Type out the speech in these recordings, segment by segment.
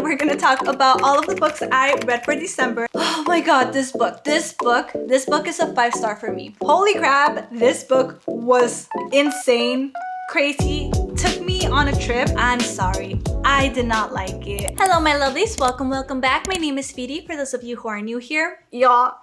we're gonna talk about all of the books I read for December. Oh my god, this book is a 5-star for me. Holy crap, this book was insane, crazy, took me on a trip. I'm sorry, I did not like it. Hello my lovelies, welcome back. My name is Feedy, for those of you who are new here. Y'all,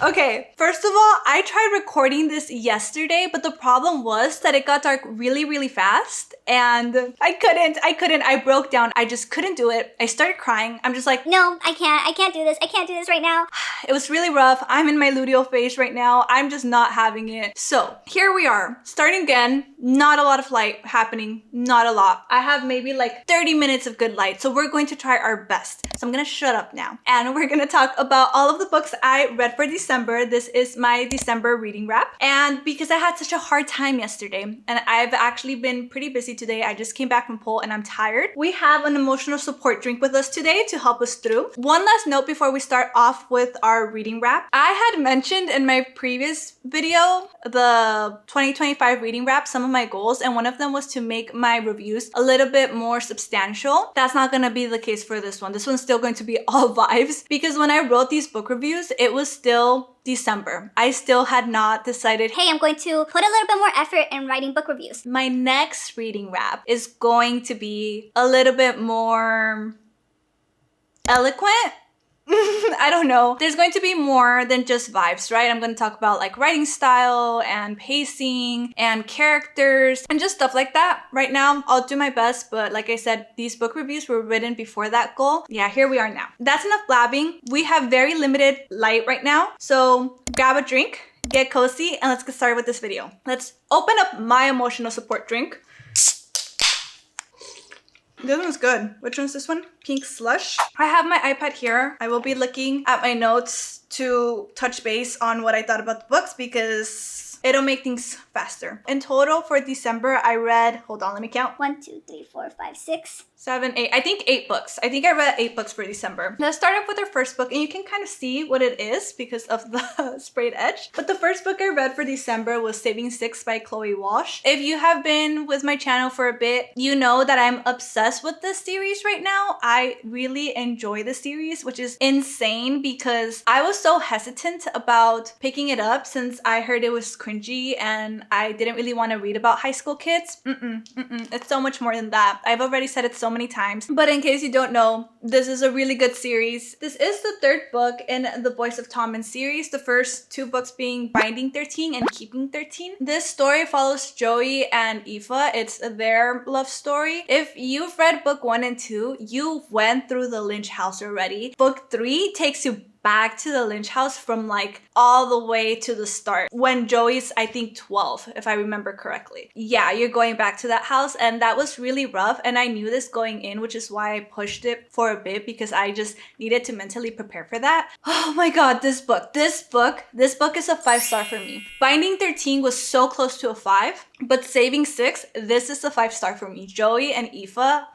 Okay. First of all, I tried recording this yesterday, but the problem was that it got dark really fast and I couldn't. I broke down. I just couldn't do it. I started crying. I'm just like, no, I can't do this. I can't do this right now. It was really rough. I'm in my luteal phase right now. I'm just not having it. So here we are, starting again. Not a lot of light happening, not a lot. I have maybe like 30 minutes of good light. So we're going to try our best. So I'm gonna shut up now. And we're gonna talk about all of the books I read for December. This is my December reading wrap. And because I had such a hard time yesterday, and I've actually been pretty busy today, I just came back from Pole and I'm tired. We have an emotional support drink with us today to help us through. One last note before we start off with our reading wrap. I had mentioned in my previous video, the 2025 reading wrap, some of my goals, and one of them was to make my reviews a little bit more substantial. That's not gonna be the case for this one. This one's still going to be all vibes, because when I wrote these book reviews, it was still December. I still had not decided, hey, I'm going to put a little bit more effort in writing book reviews. My next reading wrap is going to be a little bit more eloquent. I don't know. There's going to be more than just vibes, right? I'm going to talk about like writing style and pacing and characters and just stuff like that. Right now, I'll do my best, but like I said, these book reviews were written before that goal. Yeah, here we are now. That's enough blabbing. We have very limited light right now, so grab a drink, get cozy, and let's get started with this video. Let's open up my emotional support drink. This one's good. Which one's this one? Pink Slush. I have my iPad here. I will be looking at my notes to touch base on what I thought about the books because it'll make things faster. In total for December, I read, hold on, let me count. 1, 2, 3, 4, 5, 6, 7, 8. I think 8 books. I think I read 8 books for December. Let's start off with our first book, and you can kind of see what it is because of the sprayed edge. But the first book I read for December was Saving Six by Chloe Walsh. If you have been with my channel for a bit, you know that I'm obsessed with this series right now. I really enjoy the series, which is insane because I was so hesitant about picking it up since I heard it was cringy and I didn't really want to read about high school kids. It's so much more than that. I've already said it so many times, but in case you don't know, this is a really good series. This is the 3rd book in the Voice of Tommen series, the first 2 books being Binding 13 and Keeping 13. This story follows Joey and Aoife. It's their love story. If you've read book 1 and 2, you went through the Lynch house already. Book 3 takes you back to the Lynch house from like all the way to the start when Joey's, I think, 12, if I remember correctly. Yeah, you're going back to that house, and that was really rough, and I knew this going in, which is why I pushed it for a bit because I just needed to mentally prepare for that. Oh my god, this book is a 5-star for me. Binding 13 was so close to a 5, but Saving Six, this is a 5-star for me. Joey and Aoife,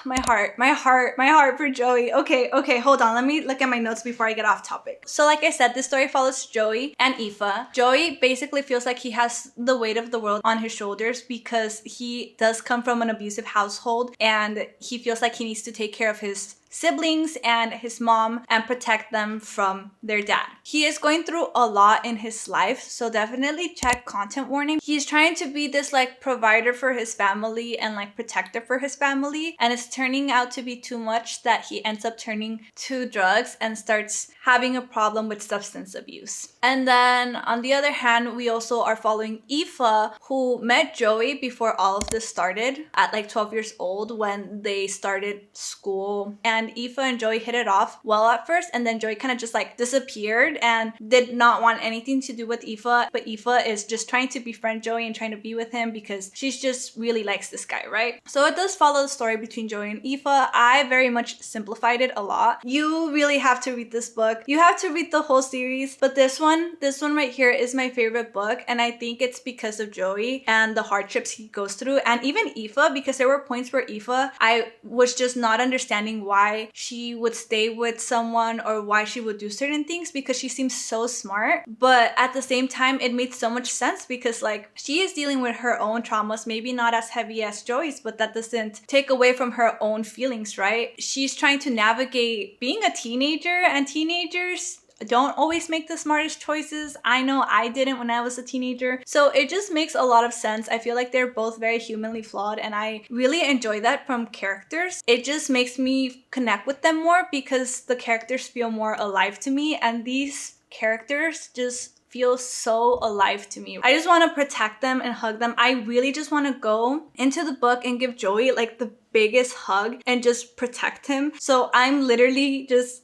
my heart for Joey. Okay, hold on. Let me look at my notes before I get off topic. So like I said, this story follows Joey and Aoife. Joey basically feels like he has the weight of the world on his shoulders because he does come from an abusive household and he feels like he needs to take care of his siblings and his mom and protect them from their dad. He is going through a lot in his life, so definitely check content warning. He's trying to be this like provider for his family and like protector for his family, and it's turning out to be too much that he ends up turning to drugs and starts having a problem with substance abuse. And then on the other hand, we also are following Aoife, who met Joey before all of this started at like 12 years old when they started school, and Aoife and Joey hit it off well at first, and then Joey kind of just like disappeared and did not want anything to do with Aoife, but Aoife is just trying to befriend Joey and trying to be with him because she's just really likes this guy, right? So it does follow the story between Joey and Aoife. I very much simplified it a lot. You really have to read this book. You have to read the whole series, but this one right here is my favorite book, and I think it's because of Joey and the hardships he goes through, and even Aoife, because there were points where Aoife, I was just not understanding why why she would stay with someone or why she would do certain things because she seems so smart. But at the same time, it made so much sense because like she is dealing with her own traumas, maybe not as heavy as Joey's, but that doesn't take away from her own feelings, right? She's trying to navigate being a teenager, and teenagers don't always make the smartest choices. I know I didn't when I was a teenager. So it just makes a lot of sense. I feel like they're both very humanly flawed, and I really enjoy that from characters. It just makes me connect with them more because the characters feel more alive to me, and these characters just feel so alive to me. I just want to protect them and hug them. I really just want to go into the book and give Joey like the biggest hug and just protect him. So I'm literally just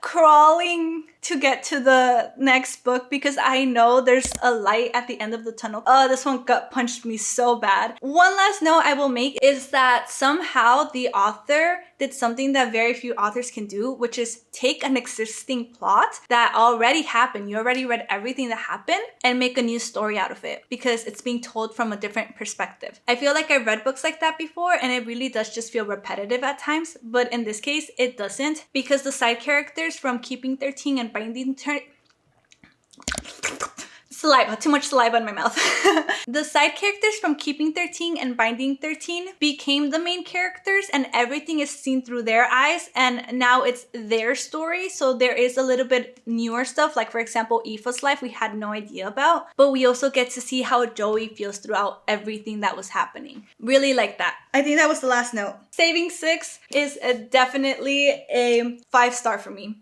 crawling to get to the next book because I know there's a light at the end of the tunnel. Oh, this one gut punched me so bad. One last note I will make is that somehow the author did something that very few authors can do, which is take an existing plot that already happened. You already read everything that happened and make a new story out of it because it's being told from a different perspective. I feel like I've read books like that before, and it really does just feel repetitive at times, but in this case it doesn't, because the side characters from Keeping 13 and Binding saliva, too much saliva in my mouth. The side characters from Keeping 13 and Binding 13 became the main characters, and everything is seen through their eyes, and now it's their story. So there is a little bit newer stuff, like for example Aoife's life we had no idea about, but we also get to see how Joey feels throughout everything that was happening. Really like that. I think that was the last note. Saving 6 is definitely a 5-star for me.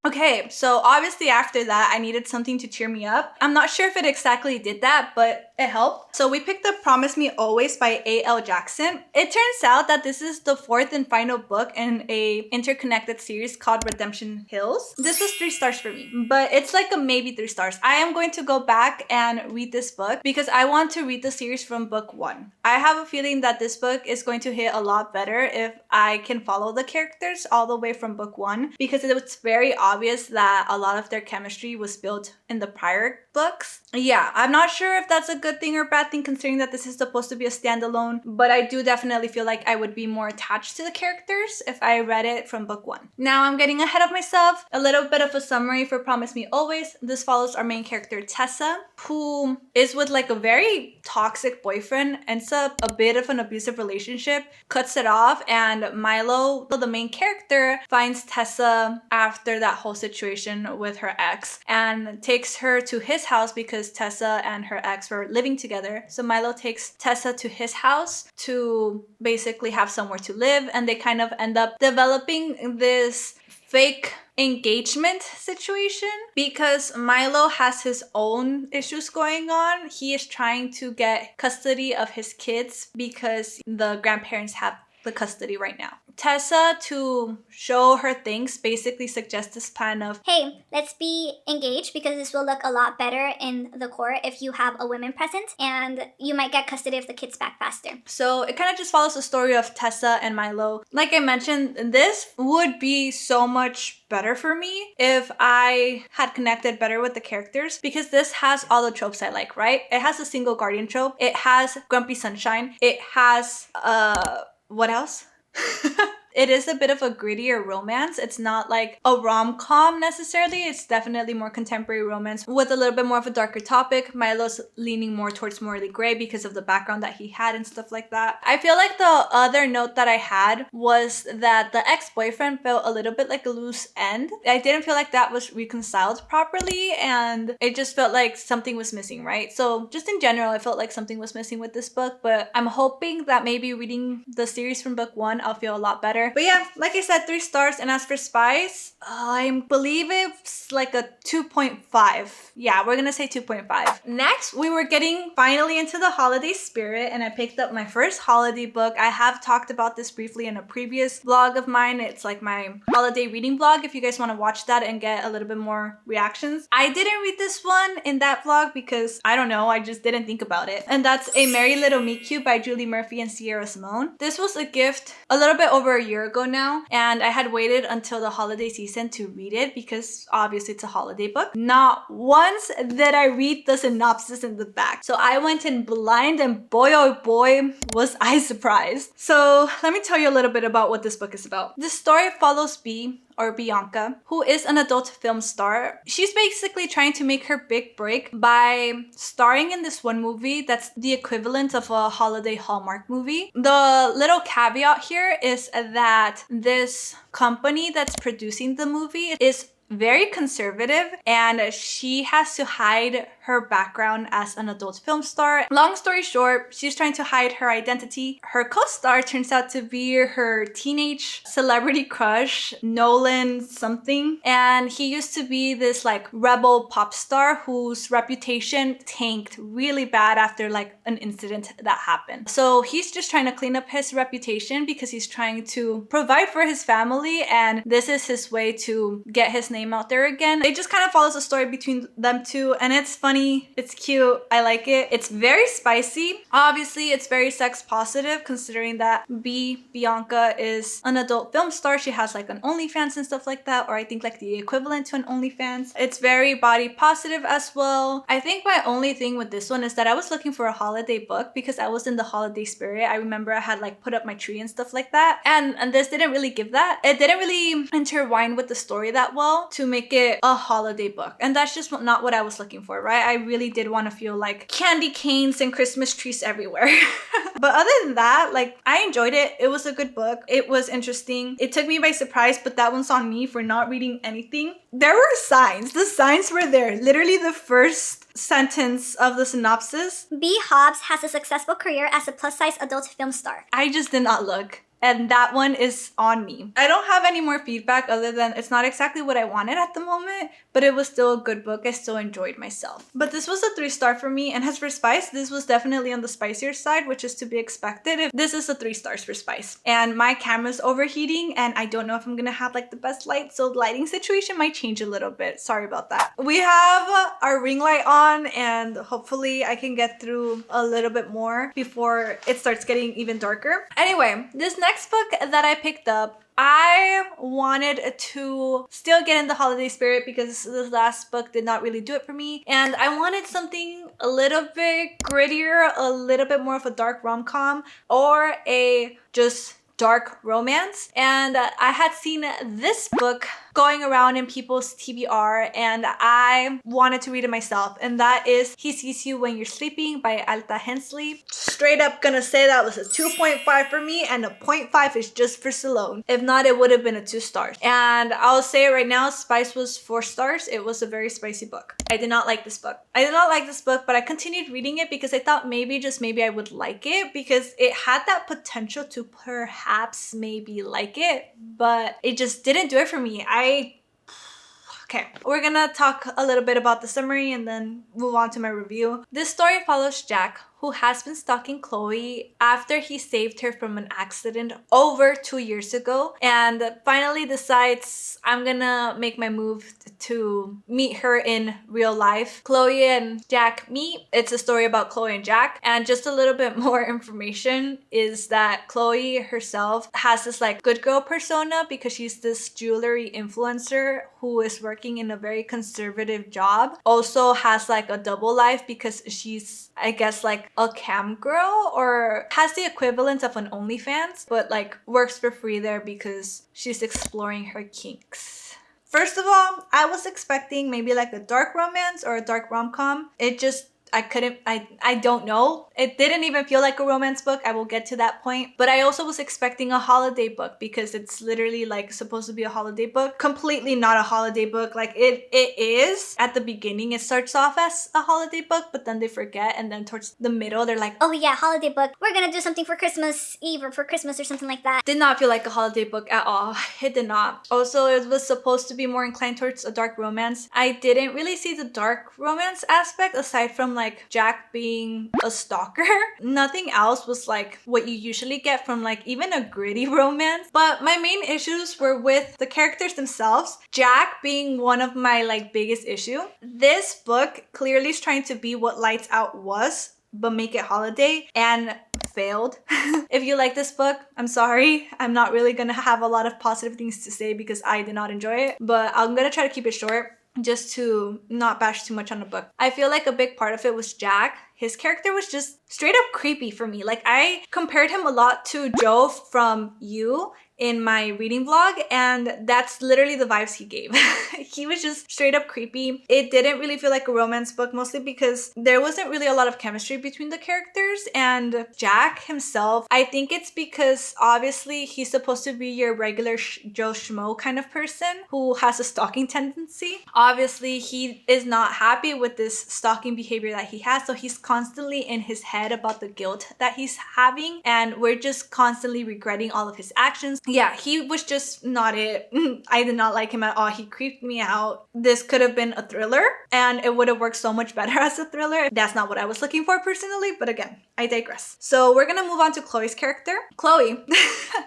Okay, so obviously after that, I needed something to cheer me up. I'm not sure if it exactly did that, but it helped. So we picked up Promise Me Always by A.L. Jackson. It turns out that this is the 4th and final book in a interconnected series called Redemption Hills. This was 3 stars for me, but it's like a maybe 3 stars. I am going to go back and read this book because I want to read the series from book 1. I have a feeling that this book is going to hit a lot better if I can follow the characters all the way from book 1, because it was very obvious that a lot of their chemistry was built in the prior books. Yeah, I'm not sure if that's a good thing or bad thing considering that this is supposed to be a standalone, but I do definitely feel like I would be more attached to the characters if I read it from book 1. Now I'm getting ahead of myself. A little bit of a summary for Promise Me Always. This follows our main character Tessa, who is with like a very toxic boyfriend, ends up a bit of an abusive relationship, cuts it off, and Milo, the main character, finds Tessa after that whole situation with her ex and takes her to his house because Tessa and her ex were living together. So Milo takes Tessa to his house to basically have somewhere to live, and they kind of end up developing this fake engagement situation because Milo has his own issues going on. He is trying to get custody of his kids because the grandparents have the custody right now. Tessa, to show her things, basically suggests this plan of, hey, let's be engaged because this will look a lot better in the court if you have a woman present, and you might get custody of the kids back faster. So it kind of just follows the story of Tessa and Milo. Like I mentioned, this would be so much better for me if I had connected better with the characters, because this has all the tropes I like, right? It has a single guardian trope. It has Grumpy Sunshine. It has, what else? It is a bit of a grittier romance. It's not like a rom-com necessarily. It's definitely more contemporary romance with a little bit more of a darker topic. Milo's leaning more towards morally gray because of the background that he had and stuff like that. I feel like the other note that I had was that the ex-boyfriend felt a little bit like a loose end. I didn't feel like that was reconciled properly, and it just felt like something was missing, right? So just in general, I felt like something was missing with this book, but I'm hoping that maybe reading the series from book 1, I'll feel a lot better. But yeah, like I said, 3 stars. And as for Spies, I believe it's like a 2.5. Yeah, we're gonna say 2.5. Next, we were getting finally into the holiday spirit, and I picked up my first holiday book. I have talked about this briefly in a previous vlog of mine. It's like my holiday reading vlog if you guys want to watch that and get a little bit more reactions. I didn't read this one in that vlog because I don't know, I just didn't think about it. And that's A Merry Little Meet Cute by Julie Murphy and Sierra Simone. This was a gift a little bit over a year ago now, and I had waited until the holiday season to read it because obviously it's a holiday book. Not once did I read the synopsis in the back. So I went in blind, and boy oh boy was I surprised. So let me tell you a little bit about what this book is about. The story follows B, or Bianca, who is an adult film star. She's basically trying to make her big break by starring in this one movie that's the equivalent of a holiday Hallmark movie. The little caveat here is that this company that's producing the movie is very conservative, and she has to hide her background as an adult film star. Long story short, she's trying to hide her identity. Her co-star turns out to be her teenage celebrity crush, Nolan something, and he used to be this like rebel pop star whose reputation tanked really bad after like an incident that happened. So he's just trying to clean up his reputation because he's trying to provide for his family, and this is his way to get his name out there again. It just kind of follows a story between them two, and it's funny, it's cute, I like it. It's very spicy. Obviously, it's very sex positive considering that Bianca is an adult film star. She has like an OnlyFans and stuff like that, or I think like the equivalent to an OnlyFans. It's very body positive as well. I think my only thing with this one is that I was looking for a holiday book because I was in the holiday spirit. I remember I had like put up my tree and stuff like that, and this didn't really give that. It didn't really intertwine with the story that well to make it a holiday book, and that's just not what I was looking for, right? I really did want to feel like candy canes and Christmas trees everywhere. But other than that, like, I enjoyed it. It was a good book. It was interesting. It took me by surprise, but that one's on me for not reading anything. There were signs. The signs were there. Literally the first sentence of the synopsis. B. Hobbs has a successful career as a plus-size adult film star. I just did not look. And that one is on me. I don't have any more feedback other than it's not exactly what I wanted at the moment, but it was still a good book. I still enjoyed myself. But this was a 3-star for me, and as for spice, this was definitely on the spicier side, which is to be expected. If this is a 3 stars for spice. And my camera's overheating, and I don't know if I'm gonna have like the best light, so the lighting situation might change a little bit. Sorry about that. We have our ring light on, and hopefully I can get through a little bit more before it starts getting even darker. Anyway, this next book that I picked up, I wanted to still get in the holiday spirit because this last book did not really do it for me. And I wanted something a little bit grittier, a little bit more of a dark rom-com, or a just dark romance. And I had seen this book going around in people's TBR, and I wanted to read it myself, and that is He Sees You When You're Sleeping by Alta Hensley. Straight up gonna say that was a 2.5 for me, and a 0.5 is just for Salone. If not, it would have been a 2 stars. And I'll say it right now, spice was 4 stars. It was a very spicy book. I did not like this book. But I continued reading it because I thought maybe, just maybe, I would like it because it had that potential to perhaps maybe like it, but it just didn't do it for me. Okay, we're gonna talk a little bit about the summary and then move on to my review. This story follows Jack, who has been stalking Chloe after he saved her from an accident over 2 years ago, and finally decides, I'm gonna make my move to meet her in real life. Chloe and Jack meet. It's a story about Chloe and Jack, and just a little bit more information is that Chloe herself has this like good girl persona because she's this jewelry influencer who is working in a very conservative job. Also has like a double life because she's, I guess, like a cam girl, or has the equivalent of an OnlyFans, but like works for free there because she's exploring her kinks. First of all, I was expecting maybe like a dark romance or a dark rom-com. I don't know. It didn't even feel like a romance book. I will get to that point. But I also was expecting a holiday book because it's literally like supposed to be a holiday book. Completely not a holiday book. Like it is. At the beginning, it starts off as a holiday book, but then they forget. And then towards the middle, they're like, oh yeah, holiday book. We're gonna do something for Christmas Eve or for Christmas or something like that. Did not feel like a holiday book at all. It did not. Also, it was supposed to be more inclined towards a dark romance. I didn't really see the dark romance aspect aside from like Jack being a stalker. Nothing else was like what you usually get from like even a gritty romance. But my main issues were with the characters themselves. Jack being one of my like biggest issue. This book clearly is trying to be what Lights Out was, but make it holiday, and failed. If you like this book, I'm sorry. I'm not really gonna have a lot of positive things to say because I did not enjoy it, but I'm gonna try to keep it short just to not bash too much on the book. I feel like a big part of it was Jack. His character was just straight up creepy for me. Like, I compared him a lot to Joe from You in my reading vlog, and that's literally the vibes he gave. He was just straight up creepy. It didn't really feel like a romance book, mostly because there wasn't really a lot of chemistry between the characters. And Jack himself, I think it's because obviously he's supposed to be your regular Joe Schmo kind of person who has a stalking tendency. Obviously, he is not happy with this stalking behavior that he has, so he's constantly in his head about the guilt that he's having, and we're just constantly regretting all of his actions. Yeah, he was just not it. I did not like him at all. He creeped me out. This could have been a thriller, and it would have worked so much better as a thriller. That's not what I was looking for personally, but again, I digress. So we're gonna move on to Chloe's character. Chloe.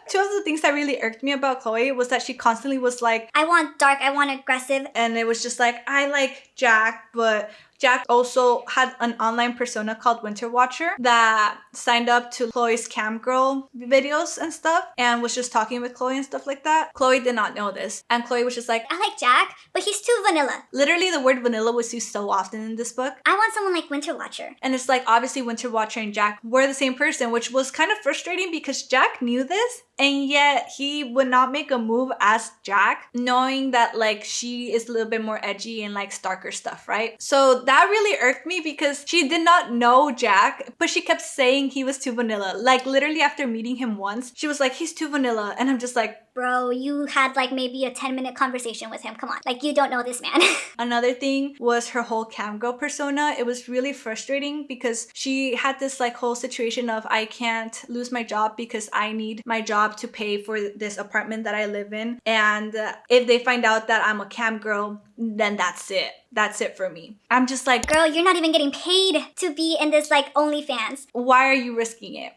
Two of the things that really irked me about Chloe was that she constantly was like, I want dark, I want aggressive. And it was just like, I like Jack, but Jack also had an online persona called Winter Watcher that signed up to Chloe's cam girl videos and stuff and was just talking with Chloe and stuff like that. Chloe did not know this. And Chloe was just like, I like Jack, but he's too vanilla. Literally, the word vanilla was used so often in this book. I want someone like Winter Watcher. And it's like, obviously Winter Watcher and Jack were the same person, which was kind of frustrating because Jack knew this, and yet he would not make a move as Jack, knowing that like she is a little bit more edgy and like darker stuff, right? So that really irked me because she did not know Jack, but she kept saying he was too vanilla. Like, literally after meeting him once, she was like, he's too vanilla. And I'm just like, bro, you had like maybe a 10-minute conversation with him. Come on. Like, you don't know this man. Another thing was her whole cam girl persona. It was really frustrating because she had this like whole situation of, I can't lose my job because I need my job to pay for this apartment that I live in. And if they find out that I'm a cam girl, then that's it. That's it for me. I'm just like, girl, you're not even getting paid to be in this like OnlyFans. Why are you risking it?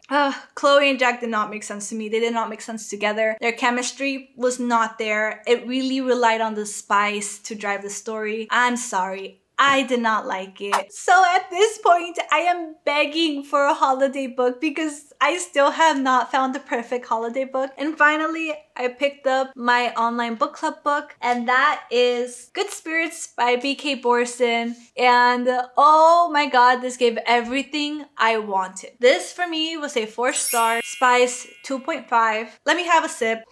Chloe and Jack did not make sense to me. They did not make sense together. Their chemistry was not there. It really relied on the spice to drive the story. I'm sorry. I did not like it. So at this point, I am begging for a holiday book because I still have not found the perfect holiday book. And finally, I picked up my online book club book, and that is Good Spirits by B.K. Borson. And oh my god, this gave everything I wanted. This for me was a 4-star, spice 2.5. Let me have a sip.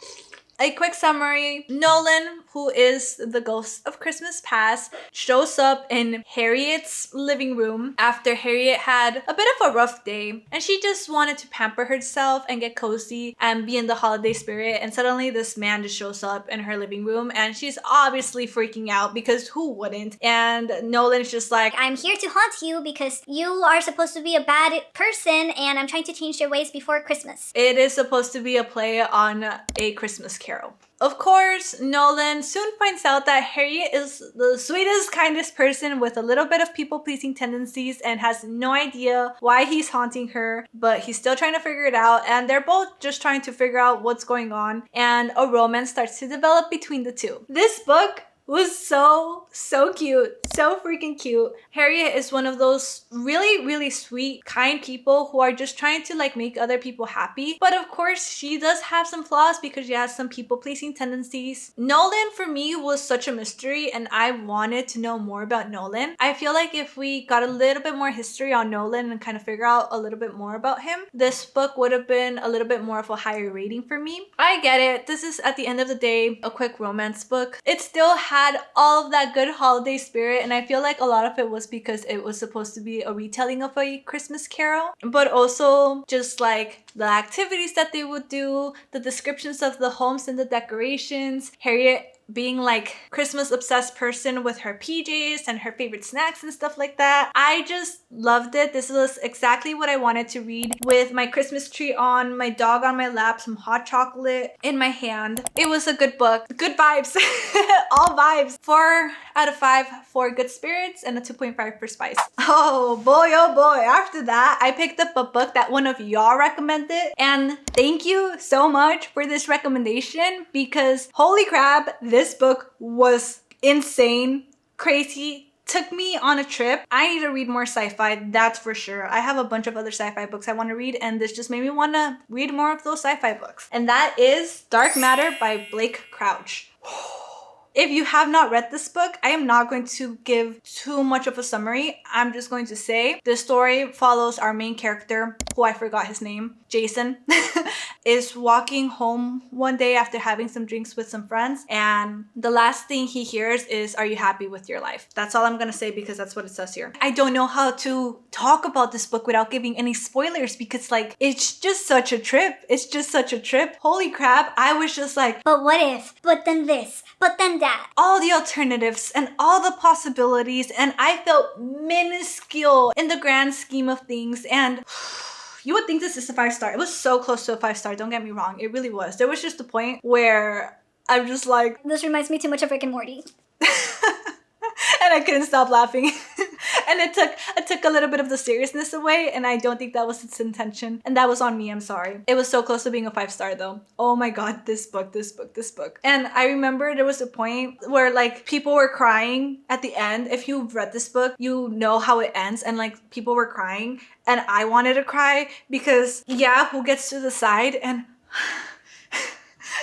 A quick summary. Nolan, who is the ghost of Christmas past, shows up in Harriet's living room after Harriet had a bit of a rough day, and she just wanted to pamper herself and get cozy and be in the holiday spirit. And suddenly this man just shows up in her living room, and she's obviously freaking out because who wouldn't? And Nolan's just like, I'm here to haunt you because you are supposed to be a bad person and I'm trying to change your ways before Christmas. It is supposed to be a play on A Christmas Carol. Of course, Nolan soon finds out that Harriet is the sweetest, kindest person with a little bit of people-pleasing tendencies and has no idea why he's haunting her, but he's still trying to figure it out, and they're both just trying to figure out what's going on, and a romance starts to develop between the two. This book was so cute. So freaking cute. Harriet is one of those really sweet, kind people who are just trying to like make other people happy. But of course, she does have some flaws because she has some people-pleasing tendencies. Nolan for me was such a mystery, and I wanted to know more about Nolan. I feel like if we got a little bit more history on Nolan and kind of figure out a little bit more about him, this book would have been a little bit more of a higher rating for me. I get it. This is, at the end of the day, a quick romance book. It still had all of that good holiday spirit, and I feel like a lot of it was because it was supposed to be a retelling of A Christmas Carol, but also just like the activities that they would do, the descriptions of the homes and the decorations, Harriet being like Christmas obsessed person with her PJs and her favorite snacks and stuff like that. I just loved it. This was exactly what I wanted to read with my Christmas tree on, my dog on my lap, some hot chocolate in my hand. It was a good book. Good vibes. All vibes. 4 out of 5 for Good Spirits and a 2.5 for Spice. Oh boy. After that, I picked up a book that one of y'all recommended, and thank you so much for this recommendation because holy crap, this book was insane, crazy, took me on a trip. I need to read more sci-fi, that's for sure. I have a bunch of other sci-fi books I want to read, and this just made me want to read more of those sci-fi books. And that is Dark Matter by Blake Crouch. If you have not read this book, I am not going to give too much of a summary. I'm just going to say the story follows our main character, who I forgot his name, Jason, is walking home one day after having some drinks with some friends. And the last thing he hears is, "Are you happy with your life?" That's all I'm going to say because that's what it says here. I don't know how to talk about this book without giving any spoilers because like, it's just such a trip. It's just such a trip. Holy crap. I was just like, but what if? But then this? But then that? all the alternatives and all the possibilities, and I felt minuscule in the grand scheme of things. And you would think this is a 5-star. It was so close to a 5-star, don't get me wrong. It really was. There was just a point where I'm just like, this reminds me too much of Rick and Morty. and I couldn't stop laughing. And it took a little bit of the seriousness away, and I don't think that was its intention. And that was on me, I'm sorry. It was so close to being a 5-star though. Oh my god, this book. And I remember there was a point where like people were crying at the end. If you've read this book, you know how it ends, and like people were crying, and I wanted to cry because yeah, who gets to decide? And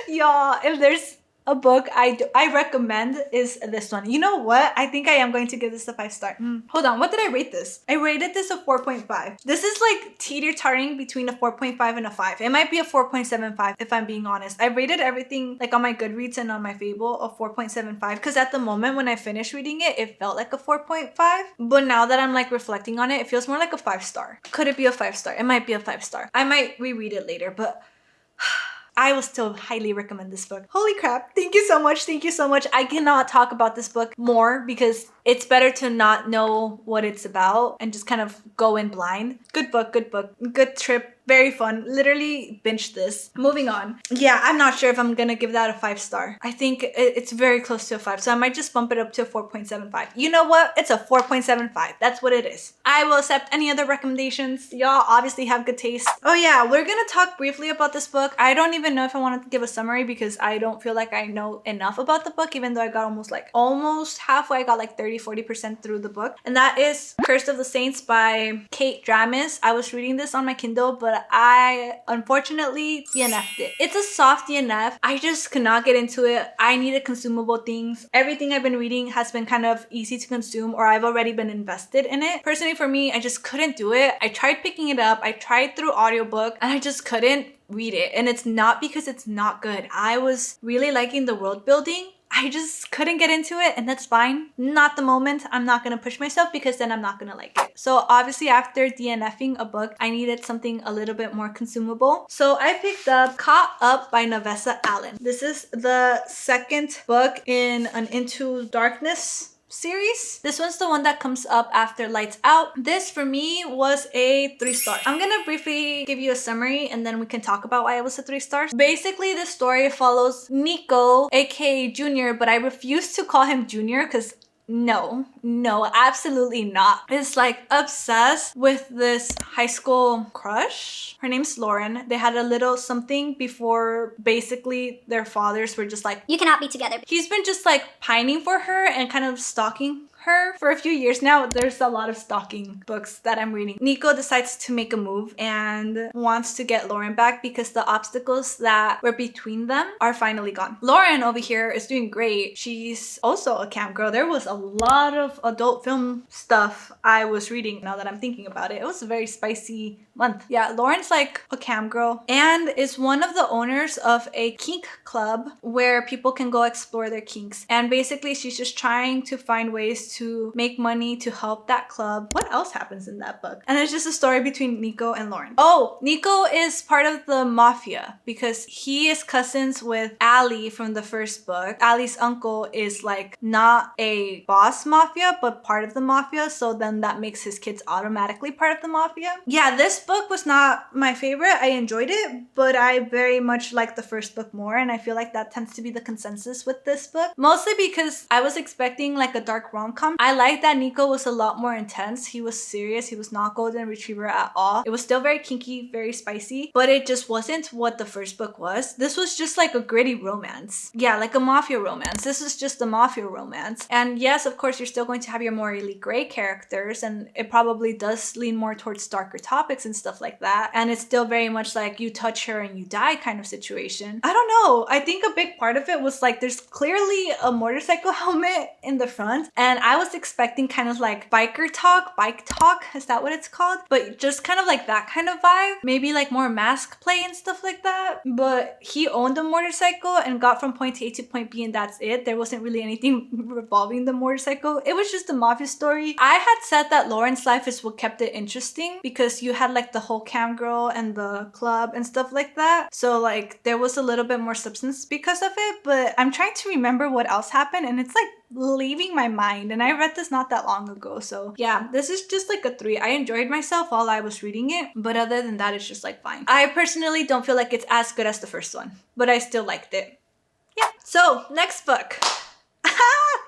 y'all, if there's a book I recommend is this one. You know what? I think I am going to give this a 5-star. Hold on, what did I rate this? I rated this a 4.5. This is like teeter-tottering between a 4.5 and a 5. It might be a 4.75 if I'm being honest. I rated everything like on my Goodreads and on my Fable a 4.75 because at the moment when I finished reading it, it felt like a 4.5. But now that I'm like reflecting on it, it feels more like a 5-star. Could it be a 5-star? It might be a 5-star. I might reread it later, but I will still highly recommend this book. Holy crap. Thank you so much. Thank you so much. I cannot talk about this book more because it's better to not know what it's about and just kind of go in blind. Good book, good trip. Very fun. Literally binged this. Moving on. Yeah, I'm not sure if I'm gonna give that a 5-star. I think it's very close to a 5, so I might just bump it up to a 4.75. You know what? It's a 4.75. That's what it is. I will accept any other recommendations. Y'all obviously have good taste. Oh yeah, we're gonna talk briefly about this book. I don't even know if I wanted to give a summary because I don't feel like I know enough about the book, even though I got almost halfway. I got like 30-40% through the book. And that is Curse of the Saints by Kate Dramis. I was reading this on my Kindle, but I unfortunately DNF'd it. It's a soft DNF. I just could not get into it. I needed consumable things. Everything I've been reading has been kind of easy to consume, or I've already been invested in it. Personally for me, I just couldn't do it. I tried picking it up. I tried through audiobook and I just couldn't read it. And it's not because it's not good. I was really liking the world building. I just couldn't get into it, and that's fine. Not the moment. I'm not gonna push myself because then I'm not gonna like it. So obviously after DNFing a book, I needed something a little bit more consumable. So I picked up Caught Up by Navessa Allen. This is the second book in an Into Darkness series. This one's the one that comes up after Lights Out. This for me was a 3-star. I'm gonna briefly give you a summary and then we can talk about why it was a 3 stars. Basically, this story follows Nico, aka Junior, but I refuse to call him Junior because no, absolutely not. Is like obsessed with this high school crush. Her name's Lauren. They had a little something before basically their fathers were just like, you cannot be together. He's been just like pining for her and kind of stalking her for a few years now. There's a lot of stalking books that I'm reading. Nico decides to make a move and wants to get Lauren back because the obstacles that were between them are finally gone. Lauren over here is doing great. She's also a camp girl. There was a lot of adult film stuff I was reading now that I'm thinking about it. It was a very spicy month. Yeah, Lauren's like a cam girl and is one of the owners of a kink club where people can go explore their kinks. And basically she's just trying to find ways to make money to help that club. What else happens in that book? And it's just a story between Nico and Lauren. Oh, Nico is part of the mafia because he is cousins with Ali from the first book. Ali's uncle is like not a boss mafia, but part of the mafia. So then that makes his kids automatically part of the mafia. Yeah, this book book was not my favorite. I enjoyed it, but I very much liked the first book more, and I feel like that tends to be the consensus with this book. Mostly because I was expecting like a dark rom-com. I liked that Nico was a lot more intense. He was serious. He was not golden retriever at all. It was still very kinky, very spicy, but it just wasn't what the first book was. This was just like a gritty romance. Yeah, like a mafia romance. This is just a mafia romance. And yes, of course, you're still going to have your more morally gray characters, and it probably does lean more towards darker topics and stuff like that. And it's still very much like you touch her and you die kind of situation. I don't know. I think a big part of it was like there's clearly a motorcycle helmet in the front, and I was expecting kind of like bike talk, is that what it's called? But just kind of like that kind of vibe. Maybe like more mask play and stuff like that. But he owned a motorcycle and got from point A to point B, and that's it. There wasn't really anything revolving the motorcycle. It was just a mafia story. I had said that Lauren's life is what kept it interesting because you had like the whole cam girl and the club and stuff like that. So like there was a little bit more substance because of it, but I'm trying to remember what else happened and it's like leaving my mind, and I read this not that long ago. So yeah, this is just like a 3. I enjoyed myself while I was reading it, but other than that, it's just like fine. I personally don't feel like it's as good as the first one, but I still liked it. Yeah. So next book.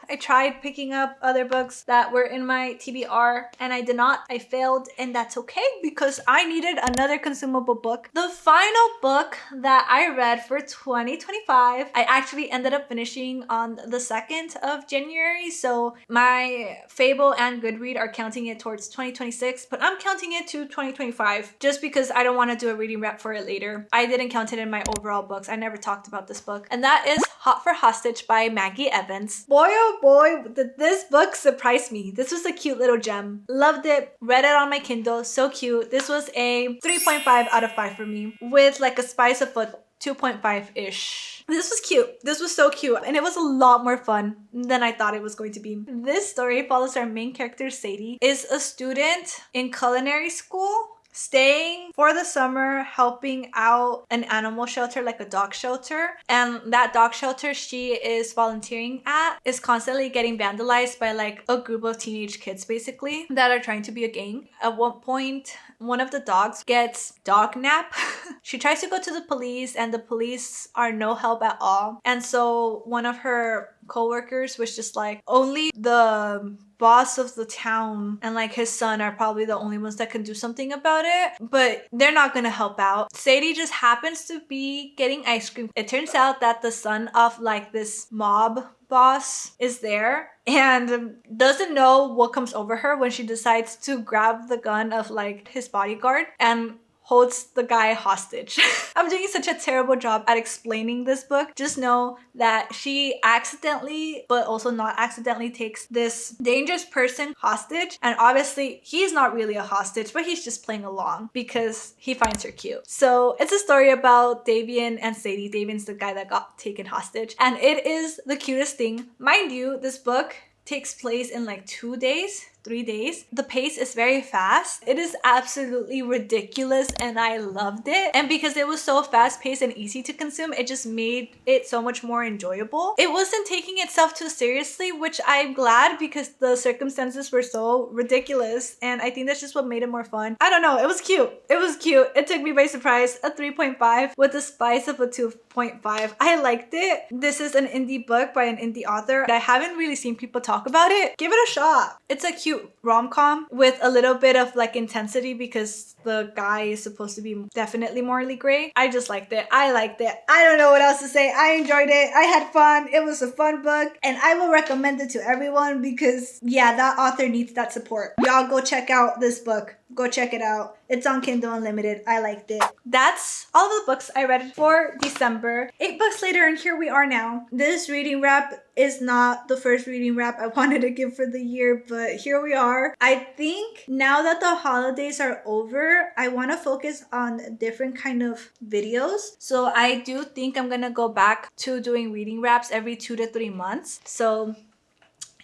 I tried picking up other books that were in my TBR and I did not. I failed, and that's okay because I needed another consumable book. The final book that I read for 2025, I actually ended up finishing on the 2nd of January. So my Fable and Goodread are counting it towards 2026, but I'm counting it to 2025 just because I don't want to do a reading wrap for it later. I didn't count it in my overall books. I never talked about this book, and that is Hot for Hostage by Maggie Evans. Boy, oh boy, did this book surprise me. This was a cute little gem. Loved it. Read it on my Kindle. So cute. This was a 3.5 out of 5 for me with like a spice of a 2.5-ish. This was cute. This was so cute, and it was a lot more fun than I thought it was going to be. This story follows our main character, Sadie, is a student in culinary school, staying for the summer, helping out an animal shelter, like a dog shelter. And that dog shelter she is volunteering at is constantly getting vandalized by like a group of teenage kids basically that are trying to be a gang. At one point, one of the dogs gets dog nap. She tries to go to the police and the police are no help at all. And so one of her co-workers was just like, only the boss of the town and like his son are probably the only ones that can do something about it, but they're not gonna help out. Sadie just happens to be getting ice cream. It turns out that the son of like this mob boss is there and doesn't know what comes over her when she decides to grab the gun of like his bodyguard and holds the guy hostage. I'm doing such a terrible job at explaining this book. Just know that she accidentally, but also not accidentally, takes this dangerous person hostage. And obviously, he's not really a hostage, but he's just playing along because he finds her cute. So it's a story about Davian and Sadie. Davian's the guy that got taken hostage. And it is the cutest thing. Mind you, this book takes place in like 2 days. 3 days. The pace is very fast. It is absolutely ridiculous and I loved it. And because it was so fast paced and easy to consume, it just made it so much more enjoyable. It wasn't taking itself too seriously, which I'm glad because the circumstances were so ridiculous, and I think that's just what made it more fun. I don't know, it was cute. It was cute. It took me by surprise. A 3.5 with the spice of a 2.5. I liked it. This is an indie book by an indie author. I haven't really seen people talk about it. Give it a shot. It's a cute rom-com with a little bit of like intensity because the guy is supposed to be definitely morally gray. I just liked it. I liked it. I don't know what else to say. I enjoyed it. I had fun. It was a fun book and I will recommend it to everyone because yeah, that author needs that support. Y'all go check out this book. Go check it out. It's on Kindle Unlimited. I liked it. That's all the books I read for December. 8 books later and here we are now. This reading wrap is not the first reading wrap I wanted to give for the year, but here we are. I think now that the holidays are over, I want to focus on different kind of videos. So I do think I'm gonna go back to doing reading wraps every 2 to 3 months. So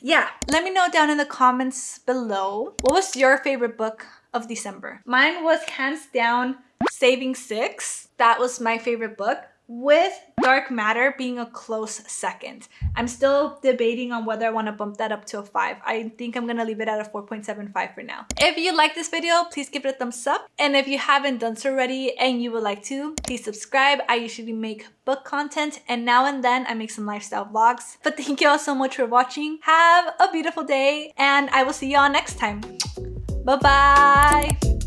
yeah, let me know down in the comments below. What was your favorite book of December? Mine was hands down Saving Six. That was my favorite book. with Dark Matter being a close second. I'm still debating on whether I want to bump that up to a 5. I think I'm gonna leave it at a 4.75 for now. If you like this video, please give it a thumbs up. And if you haven't done so already and you would like to, please subscribe. I usually make book content and now and then I make some lifestyle vlogs. But thank you all so much for watching. Have a beautiful day and I will see you all next time. Bye-bye.